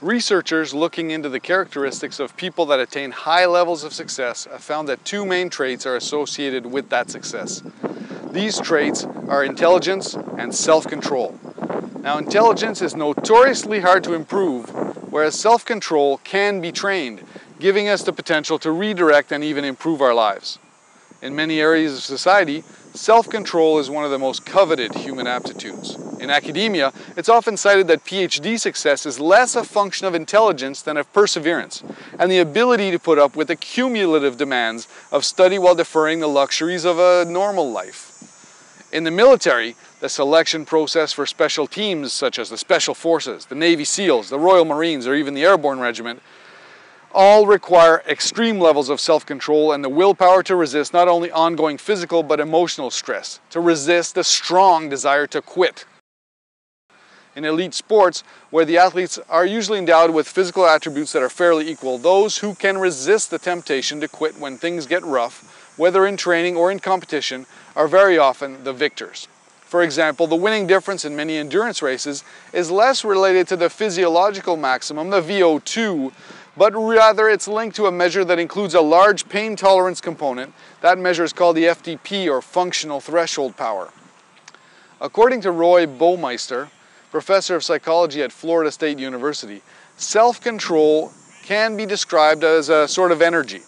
Researchers looking into the characteristics of people that attain high levels of success have found that two main traits are associated with that success. These traits are intelligence and self-control. Now, intelligence is notoriously hard to improve, whereas self-control can be trained, giving us the potential to redirect and even improve our lives. In many areas of society, self-control is one of the most coveted human aptitudes. In academia, it's often cited that PhD success is less a function of intelligence than of perseverance, and the ability to put up with the cumulative demands of study while deferring the luxuries of a normal life. In the military, the selection process for special teams such as the Special Forces, the Navy SEALs, the Royal Marines, or even the Airborne Regiment all require extreme levels of self-control and the willpower to resist not only ongoing physical but emotional stress, to resist the strong desire to quit. In elite sports, where the athletes are usually endowed with physical attributes that are fairly equal, those who can resist the temptation to quit when things get rough, whether in training or in competition, are very often the victors. For example, the winning difference in many endurance races is less related to the physiological maximum, the VO2, but rather it's linked to a measure that includes a large pain tolerance component. That measure is called the FTP, or functional threshold power. According to Roy Baumeister, professor of psychology at Florida State University, self-control can be described as a sort of energy.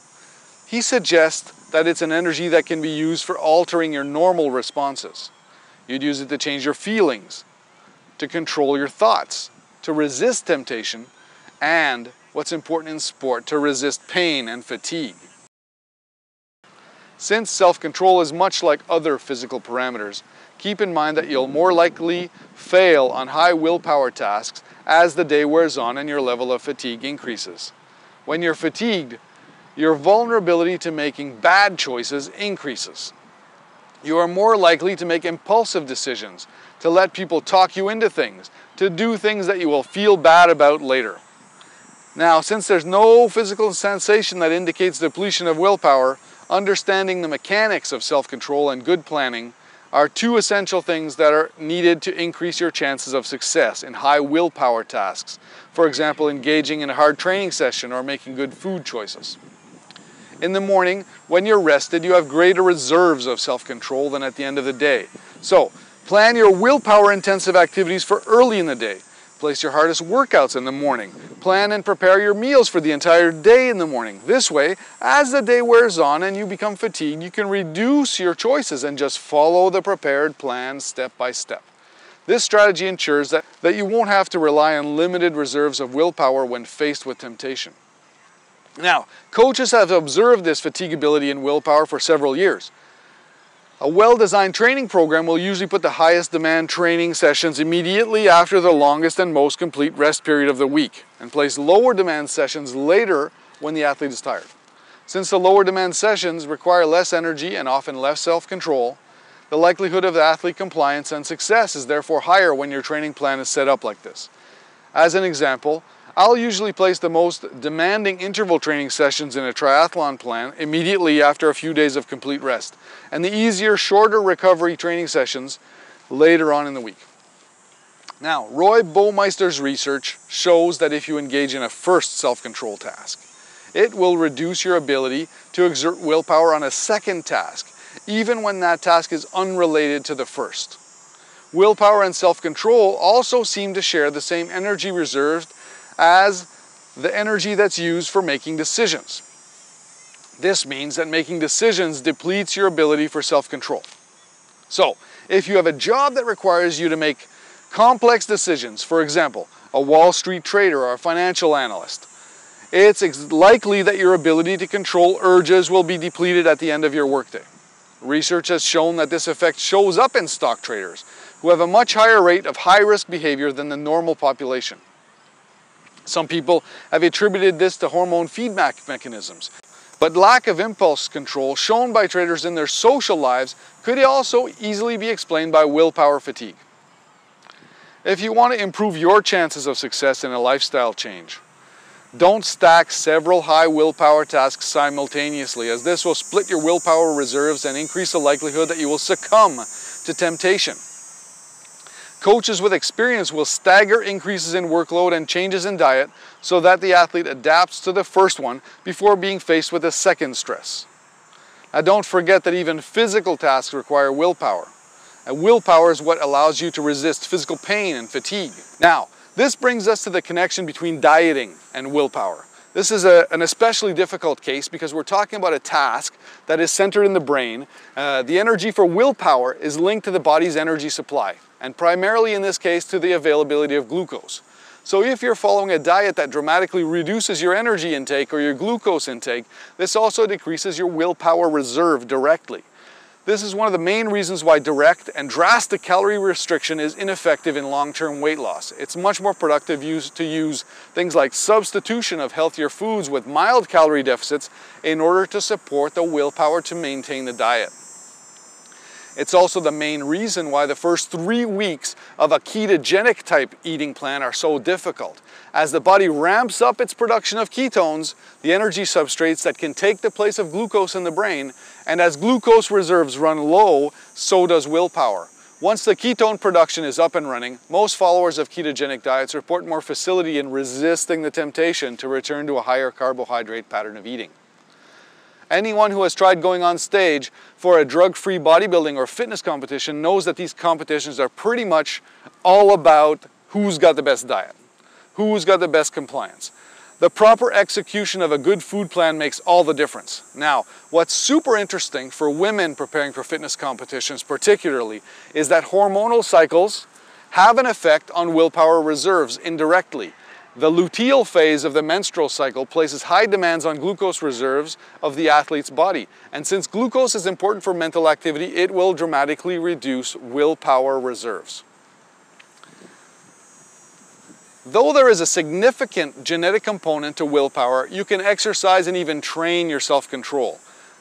He suggests that it's an energy that can be used for altering your normal responses. You'd use it to change your feelings, to control your thoughts, to resist temptation, and, what's important in sport, to resist pain and fatigue. Since self-control is much like other physical parameters, keep in mind that you'll more likely fail on high willpower tasks as the day wears on and your level of fatigue increases. When you're fatigued, your vulnerability to making bad choices increases. You are more likely to make impulsive decisions, to let people talk you into things, to do things that you will feel bad about later. Now, since there's no physical sensation that indicates depletion of willpower, understanding the mechanics of self-control and good planning are two essential things that are needed to increase your chances of success in high willpower tasks. For example, engaging in a hard training session or making good food choices. In the morning, when you're rested, you have greater reserves of self-control than at the end of the day. So, plan your willpower-intensive activities for early in the day. Place your hardest workouts in the morning. Plan and prepare your meals for the entire day in the morning. This way, as the day wears on and you become fatigued, you can reduce your choices and just follow the prepared plan step by step. This strategy ensures that you won't have to rely on limited reserves of willpower when faced with temptation. Now, coaches have observed this fatigability in willpower for several years. A well-designed training program will usually put the highest demand training sessions immediately after the longest and most complete rest period of the week, and place lower demand sessions later when the athlete is tired. Since the lower demand sessions require less energy and often less self-control, the likelihood of athlete compliance and success is therefore higher when your training plan is set up like this. As an example, I'll usually place the most demanding interval training sessions in a triathlon plan immediately after a few days of complete rest, and the easier, shorter recovery training sessions later on in the week. Now, Roy Baumeister's research shows that if you engage in a first self-control task, it will reduce your ability to exert willpower on a second task, even when that task is unrelated to the first. Willpower and self-control also seem to share the same energy reserved as the energy that's used for making decisions. This means that making decisions depletes your ability for self-control. So, if you have a job that requires you to make complex decisions, for example, a Wall Street trader or a financial analyst, it's likely that your ability to control urges will be depleted at the end of your workday. Research has shown that this effect shows up in stock traders, who have a much higher rate of high-risk behavior than the normal population. Some people have attributed this to hormone feedback mechanisms, but lack of impulse control shown by traders in their social lives could also easily be explained by willpower fatigue. If you want to improve your chances of success in a lifestyle change, don't stack several high willpower tasks simultaneously, as this will split your willpower reserves and increase the likelihood that you will succumb to temptation. Coaches with experience will stagger increases in workload and changes in diet so that the athlete adapts to the first one before being faced with a second stress. Now don't forget that even physical tasks require willpower. And willpower is what allows you to resist physical pain and fatigue. Now, this brings us to the connection between dieting and willpower. This is an especially difficult case because we're talking about a task that is centered in the brain. The energy for willpower is linked to the body's energy supply, and primarily in this case to the availability of glucose. So if you're following a diet that dramatically reduces your energy intake or your glucose intake, this also decreases your willpower reserve directly. This is one of the main reasons why direct and drastic calorie restriction is ineffective in long-term weight loss. It's much more productive to use things like substitution of healthier foods with mild calorie deficits in order to support the willpower to maintain the diet. It's also the main reason why the first 3 weeks of a ketogenic type eating plan are so difficult. As the body ramps up its production of ketones, the energy substrates that can take the place of glucose in the brain, and as glucose reserves run low, so does willpower. Once the ketone production is up and running, most followers of ketogenic diets report more facility in resisting the temptation to return to a higher carbohydrate pattern of eating. Anyone who has tried going on stage for a drug-free bodybuilding or fitness competition knows that these competitions are pretty much all about who's got the best diet, who's got the best compliance. The proper execution of a good food plan makes all the difference. Now, what's super interesting for women preparing for fitness competitions particularly is that hormonal cycles have an effect on willpower reserves indirectly. The luteal phase of the menstrual cycle places high demands on glucose reserves of the athlete's body. And since glucose is important for mental activity, it will dramatically reduce willpower reserves. Though there is a significant genetic component to willpower, you can exercise and even train your self-control.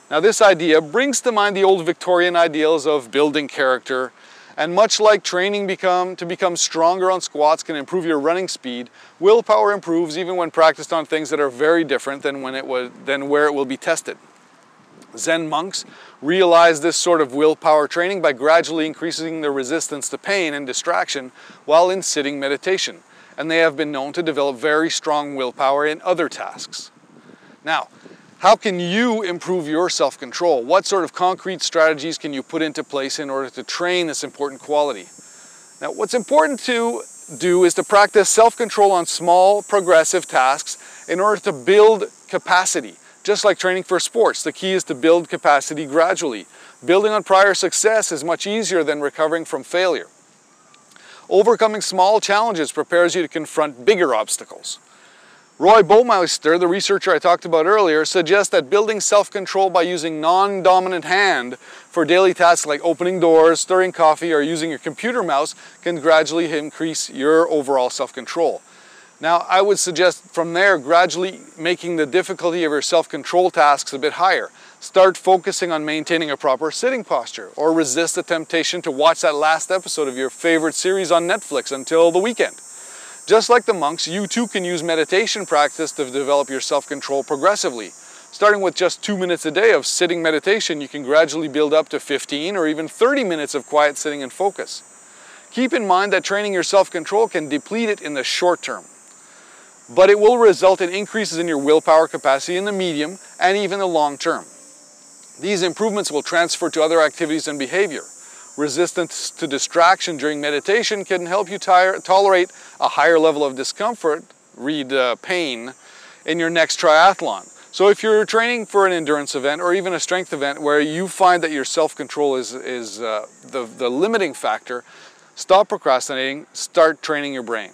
Now this idea brings to mind the old Victorian ideals of building character, and much like training to become stronger on squats can improve your running speed, willpower improves even when practiced on things that are very different than where it will be tested. Zen monks realized this sort of willpower training by gradually increasing their resistance to pain and distraction while in sitting meditation, and they have been known to develop very strong willpower in other tasks. Now, how can you improve your self-control? What sort of concrete strategies can you put into place in order to train this important quality? Now, what's important to do is to practice self-control on small, progressive tasks in order to build capacity. Just like training for sports, the key is to build capacity gradually. Building on prior success is much easier than recovering from failure. Overcoming small challenges prepares you to confront bigger obstacles. Roy Baumeister, the researcher I talked about earlier, suggests that building self-control by using non-dominant hand for daily tasks like opening doors, stirring coffee, or using your computer mouse can gradually increase your overall self-control. Now, I would suggest from there gradually making the difficulty of your self-control tasks a bit higher. Start focusing on maintaining a proper sitting posture, or resist the temptation to watch that last episode of your favorite series on Netflix until the weekend. Just like the monks, you too can use meditation practice to develop your self-control progressively. Starting with just 2 minutes a day of sitting meditation, you can gradually build up to 15 or even 30 minutes of quiet sitting and focus. Keep in mind that training your self-control can deplete it in the short term, but it will result in increases in your willpower capacity in the medium and even the long term. These improvements will transfer to other activities and behavior. Resistance to distraction during meditation can help you tolerate a higher level of discomfort, read pain, in your next triathlon. So if you're training for an endurance event or even a strength event where you find that your self-control is the limiting factor, stop procrastinating, start training your brain.